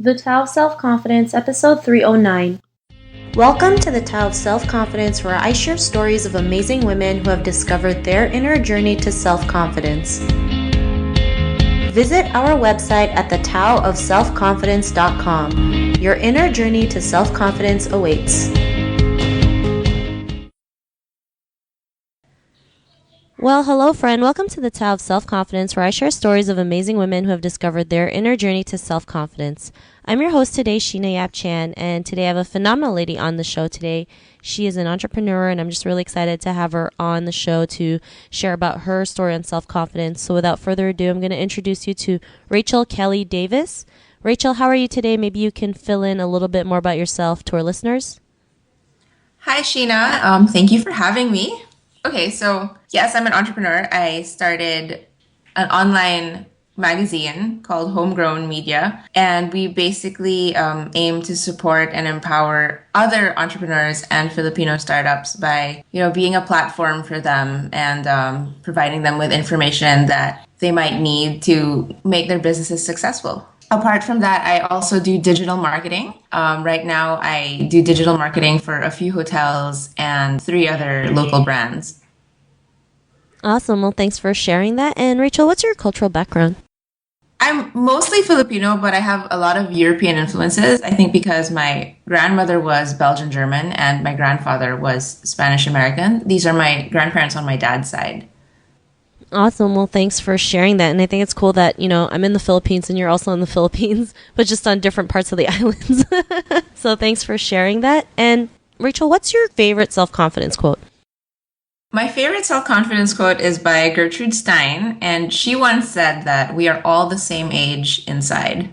The Tao of Self-Confidence, Episode 309. Welcome to the Tao of Self-Confidence, where I share stories of amazing women who have discovered their inner journey to self-confidence. Visit our website at thetaoofselfconfidence.com. Your inner journey to self-confidence awaits. Well, hello, friend. Welcome to the Tao of Self-Confidence, where I share stories of amazing women who have discovered their inner journey to self-confidence. I'm your host today, Sheena Yap Chan, and today I have a phenomenal lady on the show today. She is an entrepreneur, and I'm just really excited to have her on the show to share about her story on self-confidence. So without further ado, I'm going to introduce you to Rachel Kelly Davis. Rachel, how are you today? Maybe you can fill in a little bit more about yourself to our listeners. Hi, Sheena. Thank you for having me. Okay, so yes, I'm an entrepreneur. I started an online magazine called Homegrown Media, and we basically aim to support and empower other entrepreneurs and Filipino startups by, being a platform for them and providing them with information that they might need to make their businesses successful. Apart from that, I also do digital marketing. Right now, I do digital marketing for a few hotels and 3 other local brands. Awesome. Well, thanks for sharing that. And Rachel, what's your cultural background? I'm mostly Filipino, but I have a lot of European influences. I think because my grandmother was Belgian German and my grandfather was Spanish American. These are my grandparents on my dad's side. Awesome. Well, thanks for sharing that. And I think it's cool that, I'm in the Philippines and you're also in the Philippines, but just on different parts of the islands. So thanks for sharing that. And Rachel, what's your favorite self-confidence quote? My favorite self-confidence quote is by Gertrude Stein, and she once said that we are all the same age inside.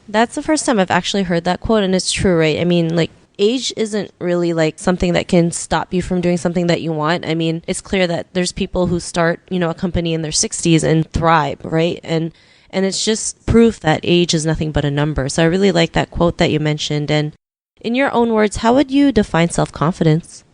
That's the first time I've actually heard that quote, and it's true, right? I mean, age isn't really something that can stop you from doing something that you want. I mean, it's clear that there's people who start, a company in their 60s and thrive, right? And it's just proof that age is nothing but a number. So I really like that quote that you mentioned. And in your own words, how would you define self-confidence?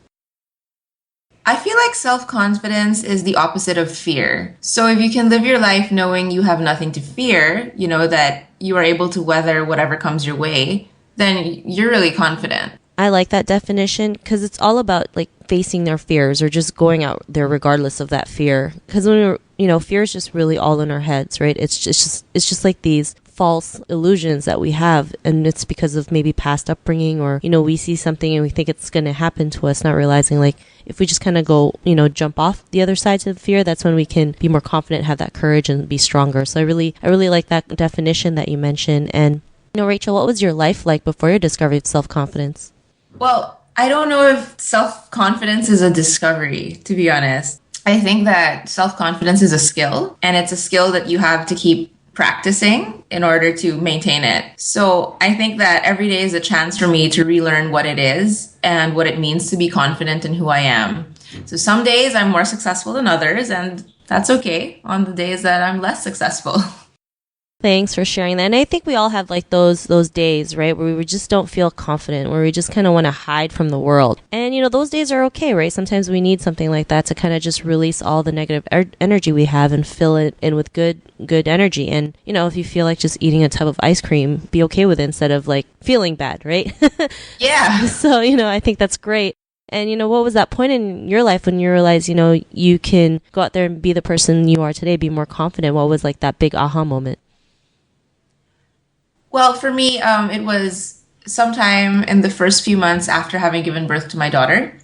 I feel like self-confidence is the opposite of fear. So if you can live your life knowing you have nothing to fear, that you are able to weather whatever comes your way, then you're really confident. I like that definition because it's all about facing their fears or just going out there regardless of that fear. Because when fear is just really all in our heads, right? It's just like these false illusions that we have, and it's because of maybe past upbringing or we see something and we think it's going to happen to us, not realizing if we just kind of go jump off the other side to the fear, that's when we can be more confident, have that courage, and be stronger. So I really like that definition that you mentioned. And Rachel, what was your life like before your discovery of self-confidence? Well, I don't know if self-confidence is a discovery, to be honest. I think that self-confidence is a skill, and it's a skill that you have to keep practicing in order to maintain it. So I think that every day is a chance for me to relearn what it is and what it means to be confident in who I am. So some days I'm more successful than others, and that's okay on the days that I'm less successful. Thanks for sharing that. And I think we all have those days, right, where we just don't feel confident, where we just kind of want to hide from the world. And, those days are okay, right? Sometimes we need something like that to kind of just release all the negative energy we have and fill it in with good energy. And, if you feel like just eating a tub of ice cream, be okay with it instead of feeling bad, right? Yeah. So, I think that's great. And, what was that point in your life when you realized, you can go out there and be the person you are today, be more confident? What was that big aha moment? Well, for me, it was sometime in the first few months after having given birth to my daughter.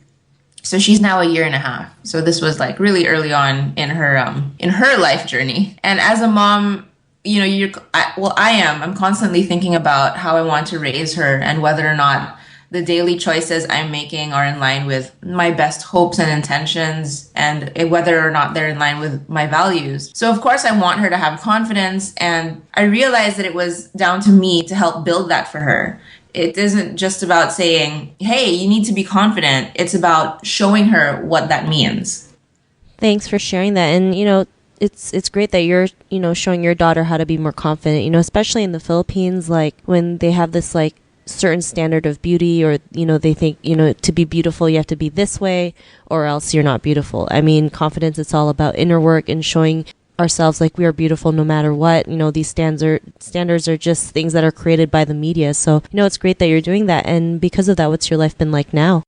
So she's now a year and a half. So this was really early on in her life journey. And as a mom, I'm constantly thinking about how I want to raise her and whether or not the daily choices I'm making are in line with my best hopes and intentions and whether or not they're in line with my values. So of course I want her to have confidence, and I realized that it was down to me to help build that for her. It isn't just about saying, hey, you need to be confident. It's about showing her what that means. Thanks for sharing that. And, it's great that you're, showing your daughter how to be more confident, especially in the Philippines, when they have this certain standard of beauty, or they think to be beautiful you have to be this way or else you're not beautiful. I mean, confidence, it's all about inner work and showing ourselves like we are beautiful no matter what. These standards are just things that are created by the media. So, it's great that you're doing that. And because of that, what's your life been like now?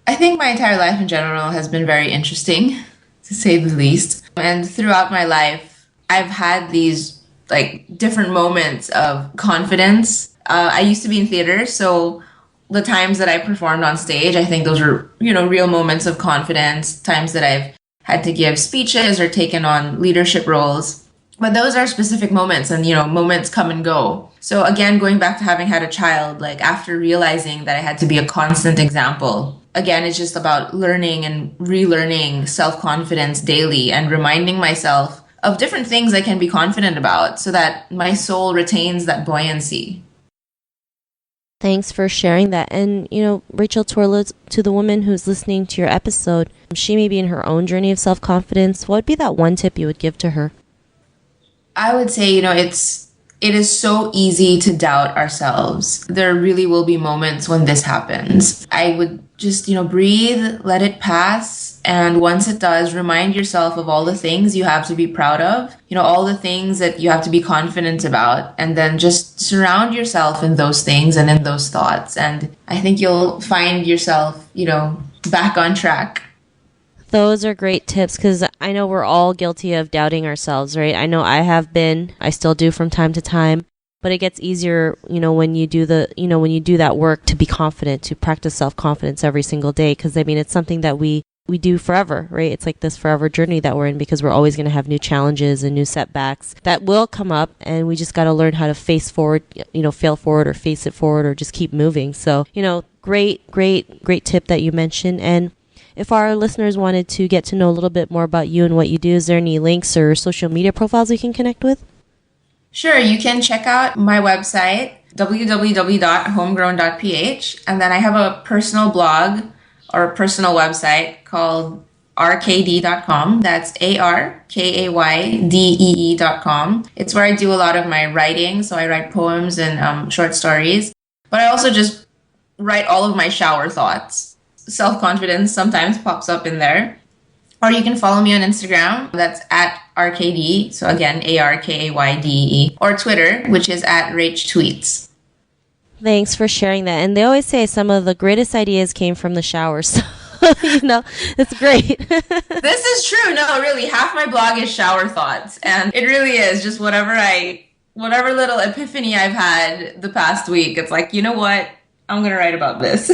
I think my entire life in general has been very interesting, to say the least. And throughout my life, I've had these like different moments of confidence. I used to be in theater, so the times that I performed on stage, I think those were, real moments of confidence, times that I've had to give speeches or taken on leadership roles. But those are specific moments, and, moments come and go. So again, going back to having had a child, like after realizing that I had to be a constant example, again, it's just about learning and relearning self-confidence daily and reminding myself of different things I can be confident about so that my soul retains that buoyancy. Thanks for sharing that. And, Rachel, to the woman who's listening to your episode, she may be in her own journey of self-confidence. What would be that one tip you would give to her? I would say, it is so easy to doubt ourselves. There really will be moments when this happens. I would just, breathe, let it pass. And once it does, remind yourself of all the things you have to be proud of, all the things that you have to be confident about. And then just surround yourself in those things and in those thoughts. And I think you'll find yourself, back on track. Those are great tips, because I know we're all guilty of doubting ourselves, right? I know I have been, I still do from time to time, but it gets easier, when you do that work to be confident, to practice self-confidence every single day. Because it's something that we do forever, right? It's like this forever journey that we're in, because we're always going to have new challenges and new setbacks that will come up, and we just got to learn how to face forward, fail forward or face it forward or just keep moving. So, great tip that you mentioned. And if our listeners wanted to get to know a little bit more about you and what you do, is there any links or social media profiles we can connect with? Sure, you can check out my website, www.homegrown.ph, and then I have a personal blog or a personal website called arkd.com. That's ARKAYDEE.com. It's where I do a lot of my writing, so I write poems and short stories, but I also just write all of my shower thoughts. Self-confidence sometimes pops up in there. Or you can follow me on Instagram. That's at RKD. So again, ARKAYDE. Or Twitter, which is at RachTweets. Thanks for sharing that. And they always say some of the greatest ideas came from the shower. So, it's great. This is true. No, really. Half my blog is shower thoughts. And it really is just whatever little epiphany I've had the past week. It's like, you know what? I'm going to write about this.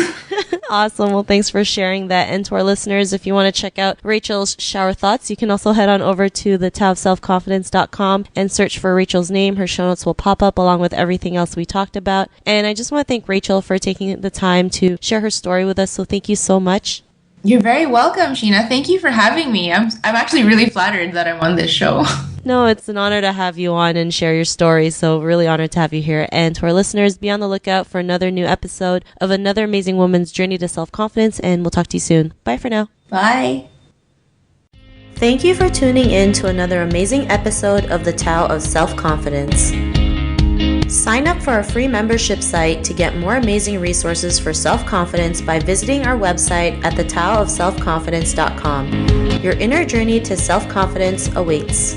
Awesome. Well, thanks for sharing that. And to our listeners, if you want to check out Rachel's shower thoughts, you can also head on over to the taoofselfconfidence.com and search for Rachel's name. Her show notes will pop up along with everything else we talked about. And I just want to thank Rachel for taking the time to share her story with us. So thank you so much. You're very welcome, Sheena. Thank you for having me. I'm actually really flattered that I'm on this show. No, it's an honor to have you on and share your story. So really honored to have you here. And to our listeners, be on the lookout for another new episode of another amazing woman's journey to self-confidence. And we'll talk to you soon. Bye for now. Bye. Thank you for tuning in to another amazing episode of the Tao of Self-Confidence. Sign up for our free membership site to get more amazing resources for self-confidence by visiting our website at thetaoofselfconfidence.com. Your inner journey to self-confidence awaits.